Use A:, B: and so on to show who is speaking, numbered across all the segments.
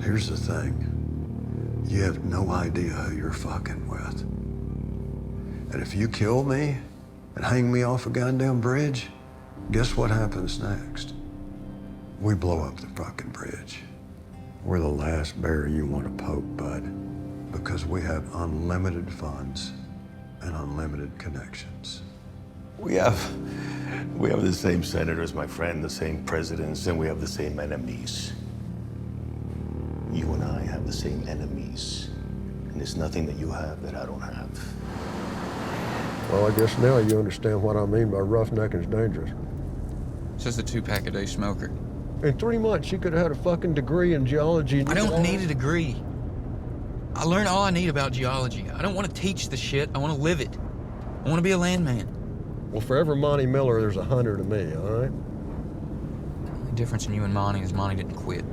A: Here's the thing. You have no idea who you're fucking with. And if you kill me and hang me off a goddamn bridge, guess what happens next? We blow up the fucking bridge. We're the last bear you want to poke, bud, because we have unlimited funds and unlimited connections.
B: We have the same senators, my friend, the same presidents, and we have the same enemies. You and I have the same enemies, and there's nothing that you have that I don't have.
A: Well, I guess now you understand what I mean by roughnecking's dangerous.
C: Just a 2-pack-a-day smoker.
A: In 3 months, you could have had a fucking degree in geology.
C: I don't need a degree. I learned all I need about geology. I don't want to teach the shit. I want to live it. I want to be a landman.
A: Well, for every Monty Miller, there's 100 of me, all right?
C: The difference in you and Monty is Monty didn't quit.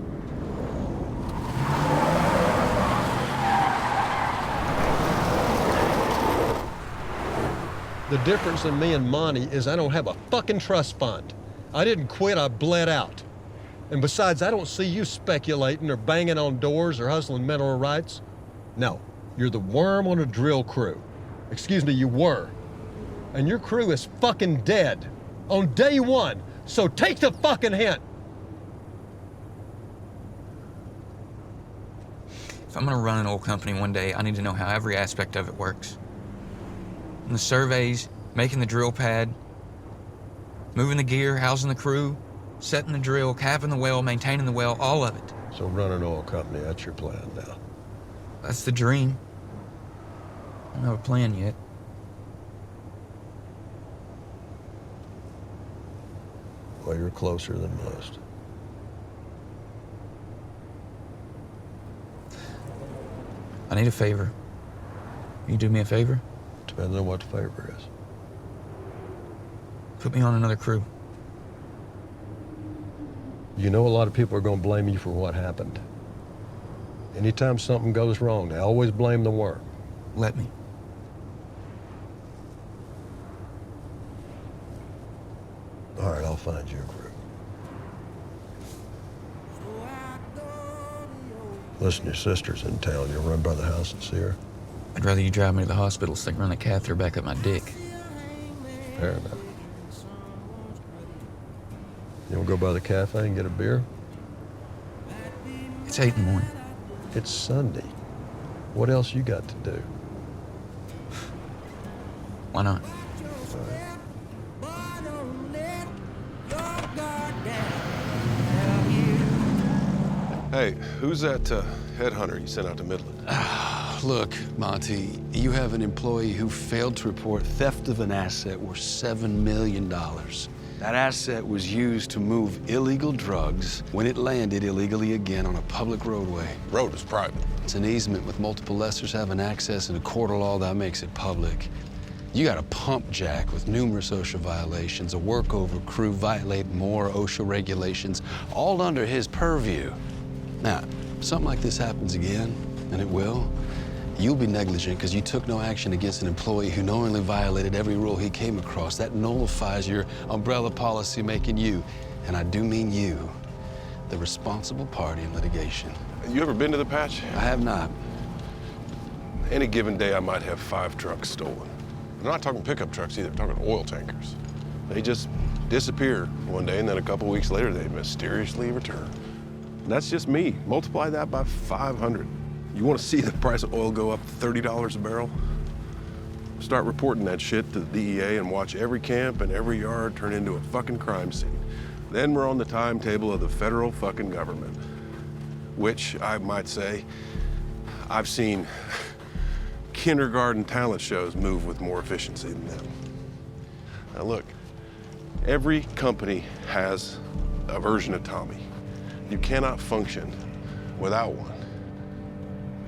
A: The difference in me and Monty is I don't have a fucking trust fund. I didn't quit, I bled out. And besides, I don't see you speculating or banging on doors or hustling mineral rights. No, you're the worm on a drill crew. Excuse me, you were. And your crew is fucking dead on day one, so take the fucking hint.
C: If I'm gonna run an oil company one day, I need to know how every aspect of it works. From the surveys, making the drill pad, moving the gear, housing the crew, setting the drill, capping the well, maintaining the well, all of it.
A: So run an oil company, that's your plan now.
C: That's the dream. I don't have a plan yet.
A: Well, you're closer than most.
C: I need a favor. Will you do me a favor?
A: Depends on what the favor is.
C: Put me on another crew.
A: You know a lot of people are gonna blame you for what happened. Anytime something goes wrong, they always blame the worm.
C: Let me.
A: All right, I'll find you a crew. Listen, your sister's in town. You'll run by the house and see her?
C: I'd rather you drive me to the hospital so they can run the catheter back up my dick.
A: Fair enough. You wanna go by the cafe and get a beer?
C: It's 8 in the morning.
A: It's Sunday. What else you got to do?
C: Why not?
D: Hey, who's that headhunter you sent out to Midland?
E: Look, Monty, you have an employee who failed to report theft of an asset worth $7 million. That asset was used to move illegal drugs when it landed illegally again on a public roadway.
D: Road is private.
E: It's an easement with multiple lessers having access, and a court of law that makes it public. You got a pump jack with numerous OSHA violations, a workover crew violating more OSHA regulations, all under his purview. Now, if something like this happens again, and it will, you'll be negligent because you took no action against an employee who knowingly violated every rule he came across. That nullifies your umbrella policy, making you, and I do mean you, the responsible party in litigation.
D: You ever been to the patch?
E: I have not.
D: Any given day, I might have 5 trucks stolen. I'm not talking pickup trucks either, I'm talking oil tankers. They just disappear one day, and then a couple weeks later, they mysteriously return. And that's just me. Multiply that by 500. You want to see the price of oil go up $30 a barrel? Start reporting that shit to the DEA and watch every camp and every yard turn into a fucking crime scene. Then we're on the timetable of the federal fucking government, which I might say, I've seen kindergarten talent shows move with more efficiency than them. Now look, every company has a version of Tommy. You cannot function without one.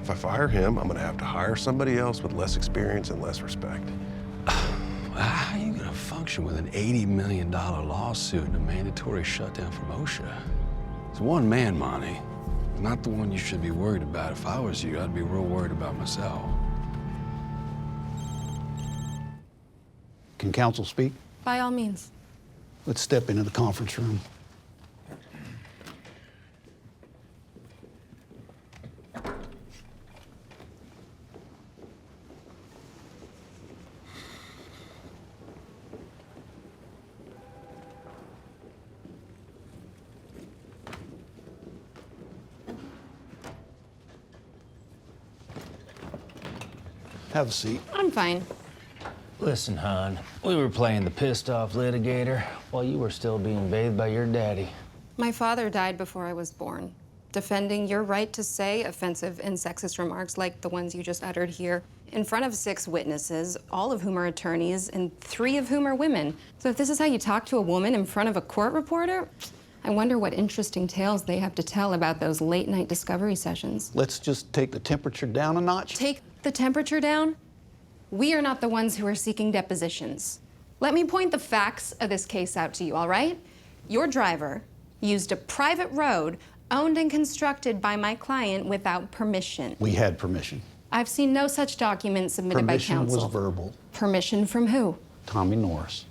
D: If I fire him, I'm gonna have to hire somebody else with less experience and less respect.
E: How are you gonna function with an $80 million lawsuit and a mandatory shutdown from OSHA? It's one man, Monty. Not the one you should be worried about. If I was you, I'd be real worried about myself.
F: Can counsel speak?
G: By all means.
F: Let's step into the conference room. Have a seat.
G: I'm fine.
H: Listen, hon, we were playing the pissed-off litigator while you were still being bathed by your daddy.
G: My father died before I was born, defending your right to say offensive and sexist remarks like the ones you just uttered here in front of 6 witnesses, all of whom are attorneys and 3 of whom are women. So if this is how you talk to a woman in front of a court reporter, I wonder what interesting tales they have to tell about those late-night discovery sessions.
F: Let's just take the temperature down a notch.
G: Take the temperature down? We are not the ones who are seeking depositions. Let me point the facts of this case out to you, all right? Your driver used a private road owned and constructed by my client without permission.
F: We had permission.
G: I've seen no such document submitted by counsel.
F: Permission was verbal.
G: Permission from who?
F: Tommy Norris.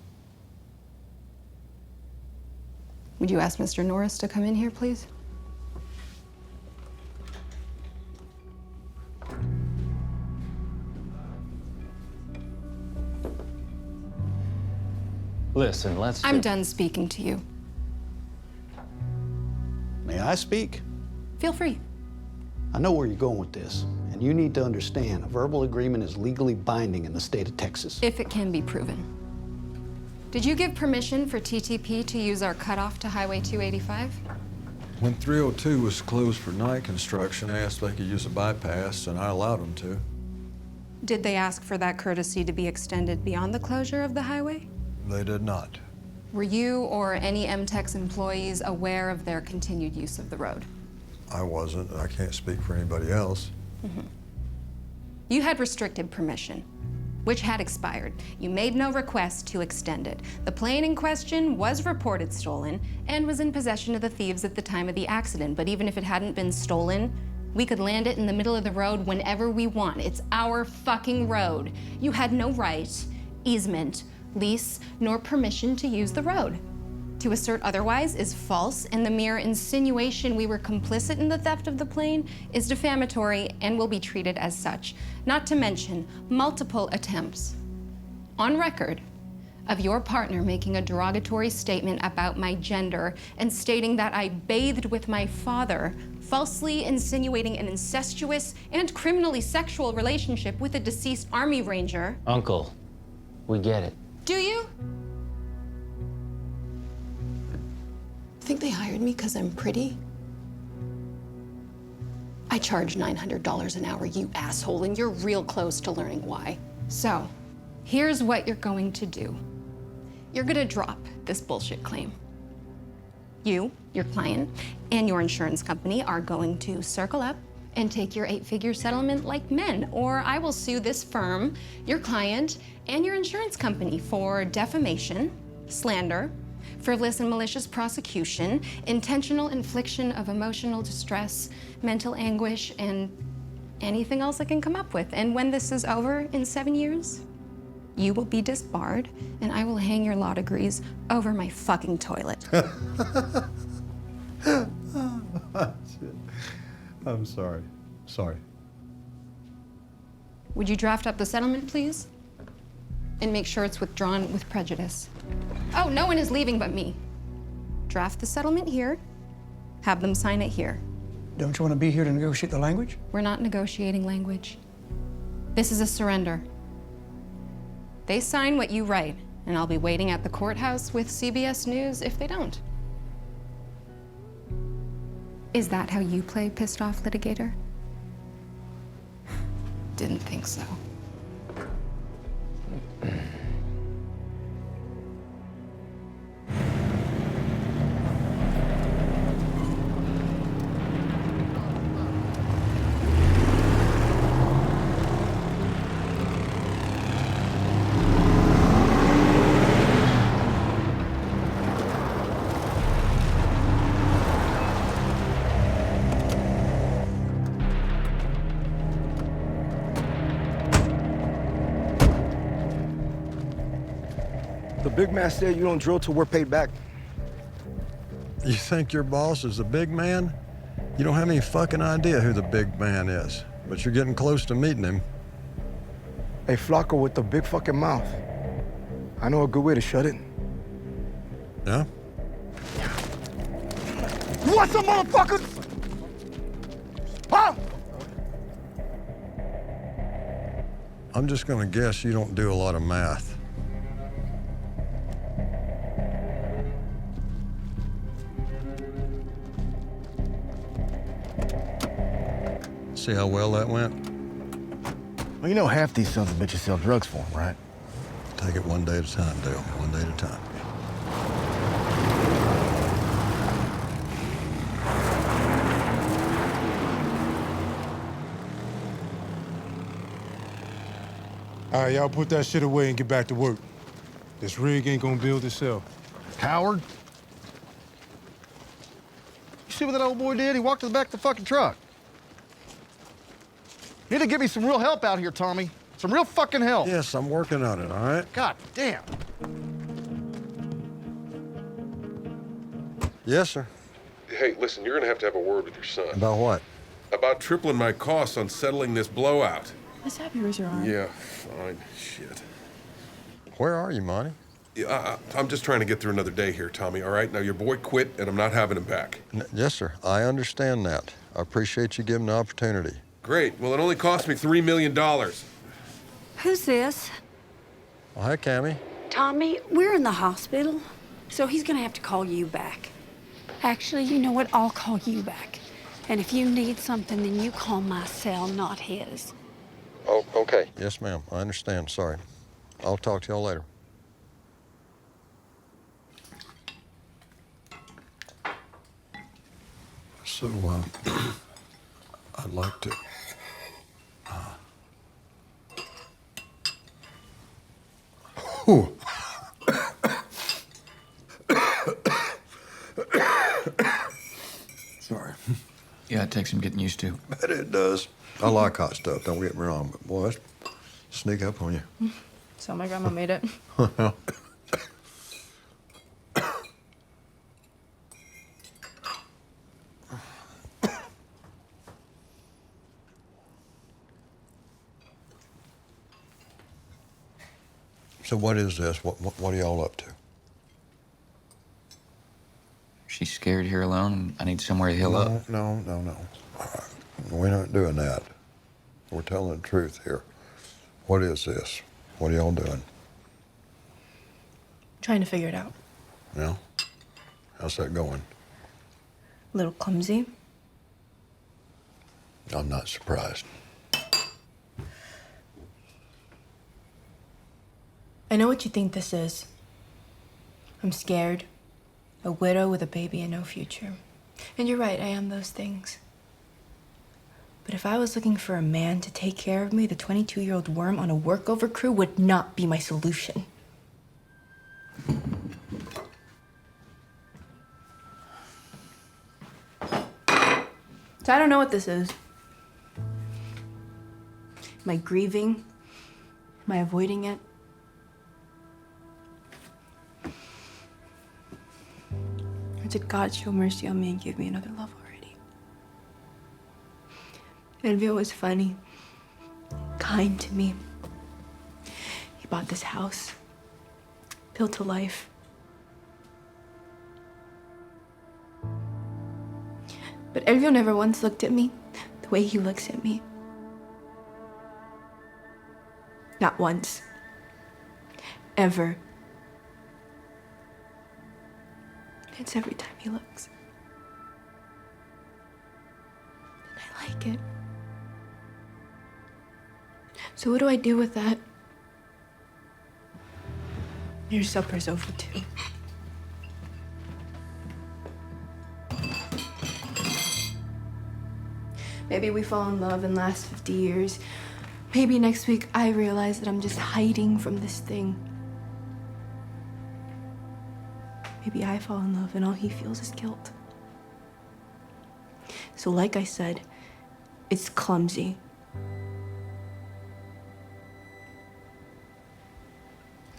G: Would you ask Mr. Norris to come in here, please?
H: Listen,
G: I'm done speaking to you.
F: May I speak?
G: Feel free.
F: I know where you're going with this, and you need to understand a verbal agreement is legally binding in the state of Texas.
G: If it can be proven. Did you give permission for TTP to use our cutoff to Highway 285?
A: When 302 was closed for night construction, I asked if they could use a bypass, and I allowed them to.
G: Did they ask for that courtesy to be extended beyond the closure of the highway?
A: They did not.
G: Were you or any MTEX employees aware of their continued use of the road?
A: I wasn't. I can't speak for anybody else.
G: You had restricted permission, which had expired. You made no request to extend it. The plane in question was reported stolen and was in possession of the thieves at the time of the accident. But even if it hadn't been stolen, we could land it in the middle of the road whenever we want. It's our fucking road. You had no right, easement, lease, nor permission to use the road. To assert otherwise is false, and the mere insinuation we were complicit in the theft of the plane is defamatory and will be treated as such. Not to mention multiple attempts on record of your partner making a derogatory statement about my gender and stating that I bathed with my father, falsely insinuating an incestuous and criminally sexual relationship with a deceased Army Ranger.
H: Uncle, we get it.
G: Do you? Think they hired me because I'm pretty? I charge $900 an hour, you asshole, and you're real close to learning why. So, here's what you're going to do. You're gonna drop this bullshit claim. You, your client, and your insurance company are going to circle up and take your 8-figure settlement like men, or I will sue this firm, your client, and your insurance company for defamation, slander, frivolous and malicious prosecution, intentional infliction of emotional distress, mental anguish, and anything else I can come up with. And when this is over in 7 years, you will be disbarred, and I will hang your law degrees over my fucking toilet.
A: I'm sorry. Sorry.
G: Would you draft up the settlement, please? And make sure it's withdrawn with prejudice. Oh, no one is leaving but me. Draft the settlement here, have them sign it here.
I: Don't you want to be here to negotiate the language?
G: We're not negotiating language. This is a surrender. They sign what you write, and I'll be waiting at the courthouse with CBS News if they don't. Is that how you play pissed off litigator? Didn't think so.
J: The big man said you don't drill till we're paid back.
A: You think your boss is the big man? You don't have any fucking idea who the big man is, but you're getting close to meeting him.
J: Hey, Flocko with the big fucking mouth. I know a good way to shut it.
A: Yeah?
J: You want some motherfuckers? Huh?
A: I'm just gonna guess you don't do a lot of math. See how well that went?
K: Well, you know half these sons of bitches sell drugs for them, right?
A: Take it one day at a time, Dale, one day at a time.
L: All right, y'all put that shit away and get back to work. This rig ain't gonna build itself.
K: Coward. You see what that old boy did? He walked to the back of the fucking truck. You need to get me some real help out here, Tommy. Some real fucking help.
A: Yes, I'm working on it, all right?
K: God damn.
A: Yes, sir.
D: Hey, listen, you're gonna have a word with your son.
A: About what?
D: About tripling my costs on settling this blowout.
M: Let's have yours, Your Honor.
D: Yeah, fine. Shit.
A: Where are you, Monty?
D: Yeah, I'm just trying to get through another day here, Tommy, all right? Now, your boy quit, and I'm not having him back.
A: Yes, sir. I understand that. I appreciate you giving the opportunity.
D: Great. Well, it only cost me $3 million.
N: Who's this?
A: Well, hi, Cammy.
N: Tommy, we're in the hospital, so he's gonna have to call you back. Actually, you know what? I'll call you back. And if you need something, then you call my cell, not his.
A: Oh, okay. Yes, ma'am. I understand. Sorry. I'll talk to y'all later. So, I'd like to... Whew. Sorry.
C: Yeah, it takes some getting used to.
A: Bet it does. I like hot stuff, don't get me wrong, but boy, it's sneak up on you.
M: So my grandma made it.
A: So what is this? What are y'all up to?
C: She's scared here alone, and I need somewhere to heal up.
A: No. We're not doing that. We're telling the truth here. What is this? What are y'all doing?
M: Trying to figure it out.
A: Yeah? How's that going?
M: A little clumsy.
A: I'm not surprised.
M: I know what you think this is. I'm scared. A widow with a baby and no future. And you're right, I am those things. But if I was looking for a man to take care of me, the 22-year-old worm on a workover crew would not be my solution. So I don't know what this is. Am I grieving? Am I avoiding it? Or did God show mercy on me and give me another love already? Elvio was funny, kind to me. He bought this house, built a life. But Elvio never once looked at me the way he looks at me. Not once. Ever. It's every time he looks. And I like it. So what do I do with that? Your supper's over too. Maybe we fall in love and last 50 years. Maybe next week I realize that I'm just hiding from this thing. Maybe I fall in love and all he feels is guilt. So like I said, it's clumsy.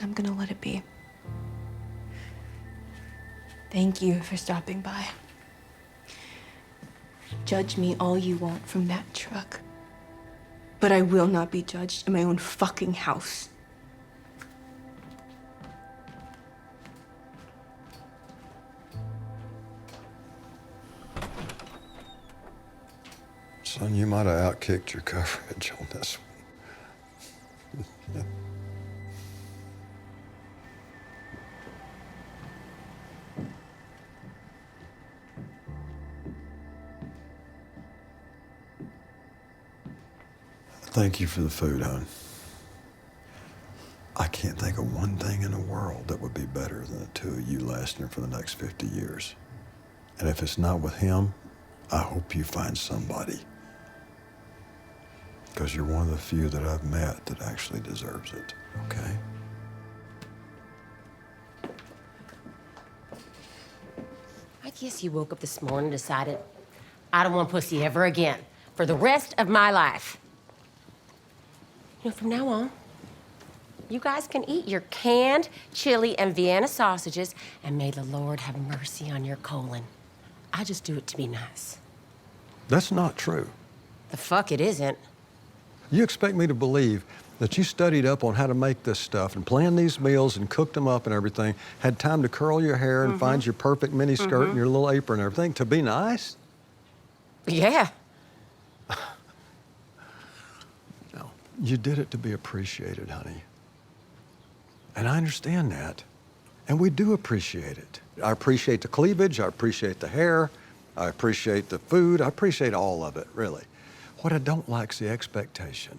M: I'm gonna let it be. Thank you for stopping by. Judge me all you want from that truck. But I will not be judged in my own fucking house.
A: Son, you might have outkicked your coverage on this one. Thank you for the food, hon. I can't think of one thing in the world that would be better than the two of you lasting for the next 50 years. And if it's not with him, I hope you find somebody. Because you're one of the few that I've met that actually deserves it, okay?
O: I guess you woke up this morning and decided, I don't want pussy ever again for the rest of my life. You know, from now on, you guys can eat your canned chili and Vienna sausages, and may the Lord have mercy on your colon. I just do it to be nice.
A: That's not true.
O: The fuck it isn't.
A: You expect me to believe that you studied up on how to make this stuff and planned these meals and cooked them up and everything, had time to curl your hair and find your perfect mini skirt and your little apron and everything to be nice?
O: Yeah.
A: No, you did it to be appreciated, honey. And I understand that. And we do appreciate it. I appreciate the cleavage, I appreciate the hair, I appreciate the food, I appreciate all of it, really. What I don't like is the expectation.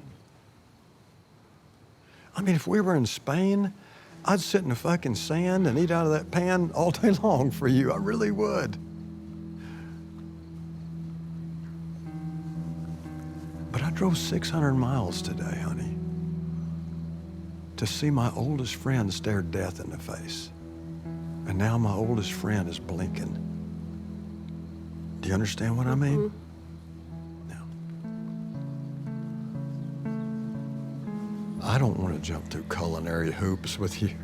A: I mean, if we were in Spain, I'd sit in the fucking sand and eat out of that pan all day long for you. I really would. But I drove 600 miles today, honey, to see my oldest friend stare death in the face. And now my oldest friend is blinking. Do you understand what I mean? I don't want to jump through culinary hoops with you.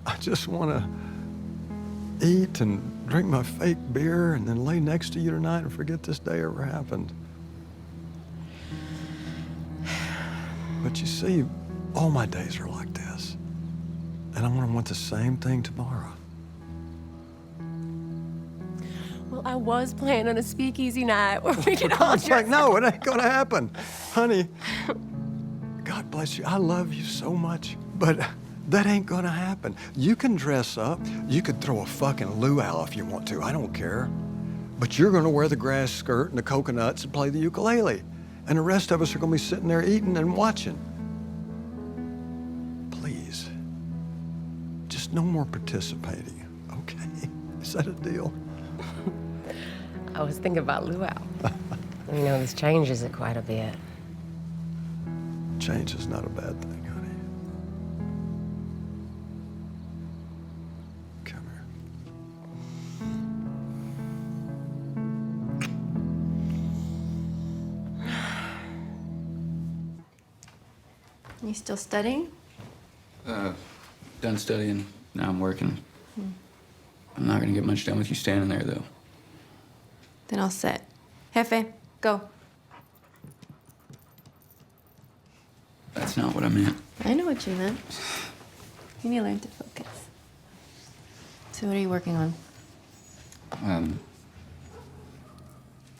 A: I just want to eat and drink my fake beer and then lay next to you tonight and forget this day ever happened. But you see, all my days are like this. And I'm going to want the same thing tomorrow.
O: Well, I was planning on a speakeasy night where we could all
A: It's like, no, it ain't going to happen. Honey, God bless you. I love you so much, but that ain't gonna happen. You can dress up. You could throw a fucking luau if you want to. I don't care. But you're gonna wear the grass skirt and the coconuts and play the ukulele. And the rest of us are gonna be sitting there eating and watching. Please, just no more participating, okay? Is that a deal?
O: I was thinking about luau. You know, this changes it quite a bit.
A: Change is not a bad thing, honey. Come
M: You still studying?
C: Done studying. Now I'm working. I'm not gonna get much done with you standing there, though.
M: Then I'll sit. Jefe, go.
C: That's not what I meant.
M: I know what you meant. You need to learn to focus. So what are you working on?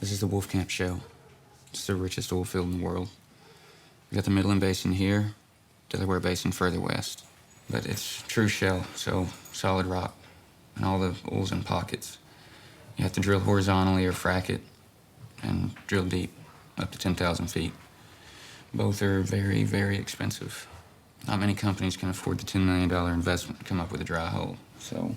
C: This is the Wolf Camp Shell. It's the richest oil field in the world. We got the Midland Basin here, Delaware Basin further west. But it's true shell, so solid rock, and all the oil's in pockets. You have to drill horizontally or frack it, and drill deep, up to 10,000 feet. Both are very, very expensive. Not many companies can afford the $10 million investment to come up with a dry hole, so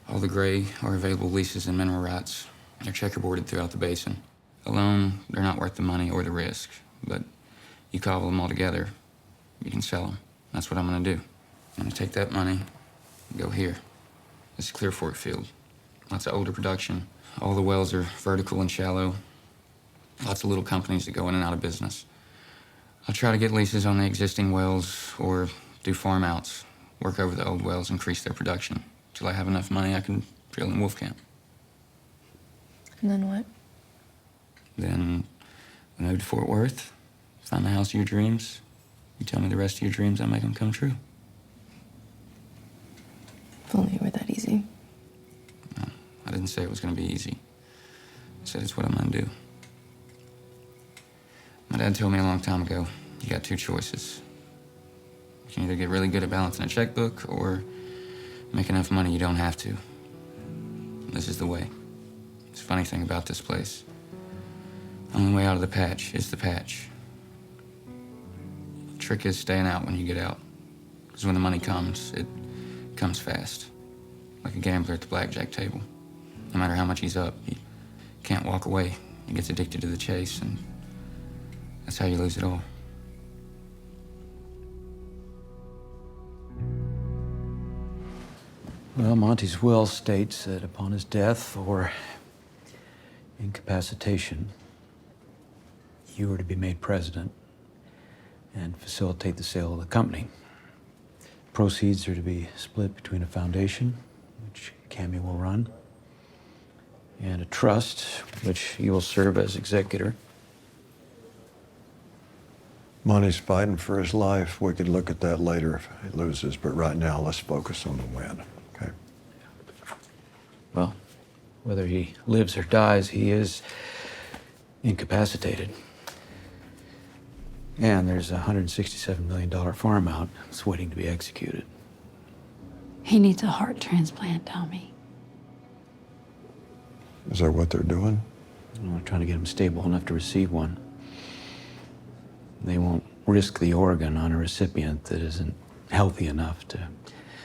C: all the gray are available leases and mineral rights. They're checkerboarded throughout the basin. Alone, they're not worth the money or the risk, but you cobble them all together, you can sell them. That's what I'm gonna do. I'm gonna take that money and go here. This is Clear Fork Field. Lots of older production. All the wells are vertical and shallow. Lots of little companies that go in and out of business. I'll try to get leases on the existing wells or do farm outs, work over the old wells, increase their production till I have enough money I can drill in Wolf Camp.
M: And then what?
C: Then I move to Fort Worth, find the house of your dreams. You tell me the rest of your dreams, I'll make them come true.
M: If only it were that easy.
C: No, I didn't say it was gonna be easy. I said it's what I'm gonna do. My dad told me a long time ago, You got two choices. You can either get really good at balancing a checkbook or make enough money you don't have to. This is the way. It's a funny thing about this place. Only way out of the patch is the patch. The trick is staying out when you get out. Because when the money comes, it comes fast. Like a gambler at the blackjack table. No matter how much he's up, he can't walk away. He gets addicted to the chase, and that's how you lose it all.
P: Well, Monty's will states that upon his death or incapacitation, you were to be made president and facilitate the sale of the company. Proceeds are to be split between a foundation, which Cammy will run, and a trust, which you will serve as executor.
A: Monty's fighting for his life. We could look at that later if he loses, but right now let's focus on the win, okay?
P: Well, whether he lives or dies, he is incapacitated. And there's a $167 million farm out that's waiting to be executed.
N: He needs a heart transplant, Tommy.
A: Is that what they're doing?
P: Well, they're trying to get him stable enough to receive one. They won't risk the organ on a recipient that isn't healthy enough to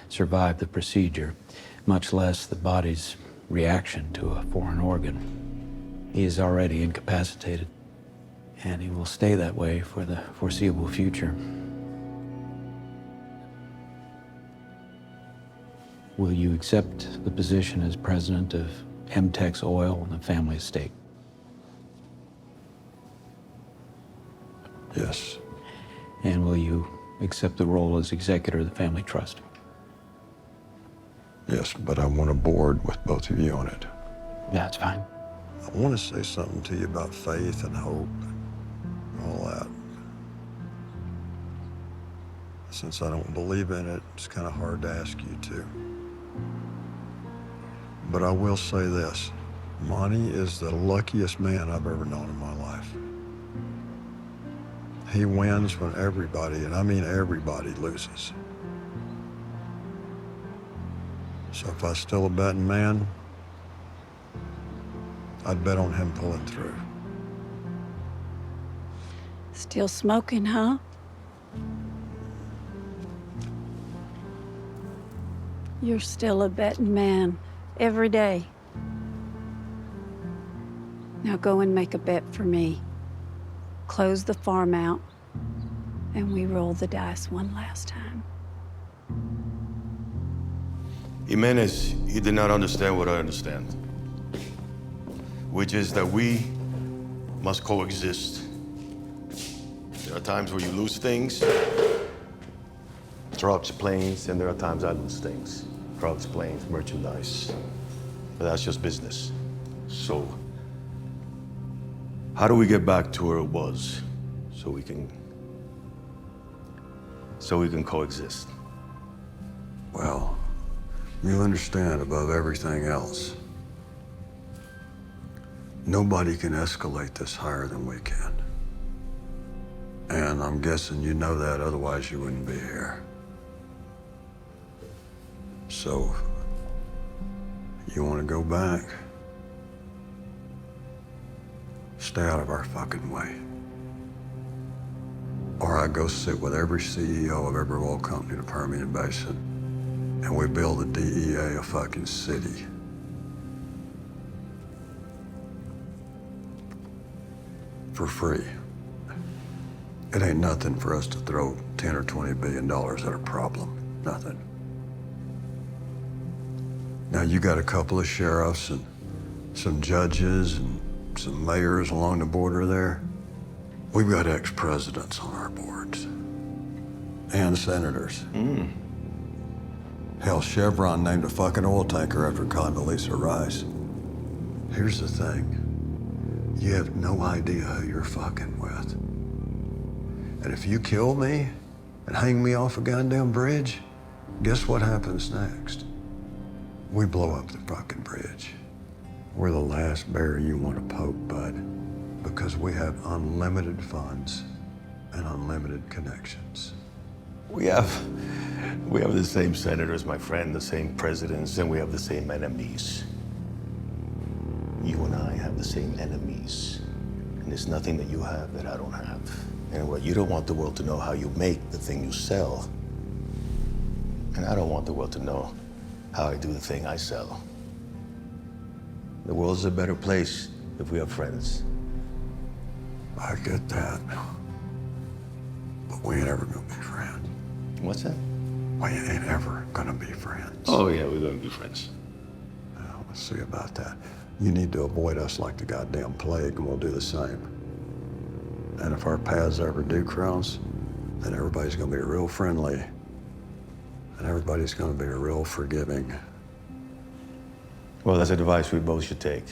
P: survive the procedure, much less the body's reaction to a foreign organ. He is already incapacitated, and he will stay that way for the foreseeable future. Will you accept the position as president of MTEX Oil and the family estate?
A: Yes.
P: And will you accept the role as executor of the family trust?
A: Yes, but I want a board with both of you on it.
P: Yeah, that's fine.
A: I want to say something to you about faith and hope and all that. Since I don't believe in it, it's kind of hard to ask you to. But I will say this. Monty is the luckiest man I've ever known in my life. He wins when everybody, and I mean everybody, loses. So if I was still a betting man, I'd bet on him pulling through.
N: Still smoking, huh? You're still a betting man every day. Now go and make a bet for me. Close the farm out, and we roll the dice one last time.
B: Jimenez, you did not understand what I understand, which is that we must coexist. There are times where you lose things, trucks, planes, and there are times I lose things, trucks, planes, merchandise. But that's just business. So, how do we get back to where it was so we can coexist?
A: Well, you understand above everything else, nobody can escalate this higher than we can. And I'm guessing you know that, otherwise you wouldn't be here. So, you want to go back? Stay out of our fucking way. Or I go sit with every CEO of every oil company in the Permian Basin, and we build a DEA a fucking city. For free. It ain't nothing for us to throw $10 or $20 billion at a problem. Nothing. Now, you got a couple of sheriffs and some judges and some mayors along the border there. We've got ex-presidents on our boards. And senators. Hell, Chevron named a fucking oil tanker after Condoleezza Rice. Here's the thing. You have no idea who you're fucking with. And if you kill me and hang me off a goddamn bridge, guess what happens next? We blow up the fucking bridge. We're the last bear you want to poke, bud, because we have unlimited funds and unlimited connections.
B: We have the same senators, my friend, the same presidents, and we have the same enemies. You and I have the same enemies. And there's nothing that you have that I don't have. And what you don't want the world to know how you make the thing you sell. And I don't want the world to know how I do the thing I sell. The world's a better place if we have friends.
A: I get that. But we ain't ever gonna be friends.
B: What's that?
A: We ain't ever gonna be friends.
B: Oh, yeah, we're gonna be friends.
A: Well, let's see about that. You need to avoid us like the goddamn plague, and we'll do the same. And if our paths ever do cross, then everybody's gonna be real friendly, and everybody's gonna be real forgiving.
B: Well, that's advice we both should take.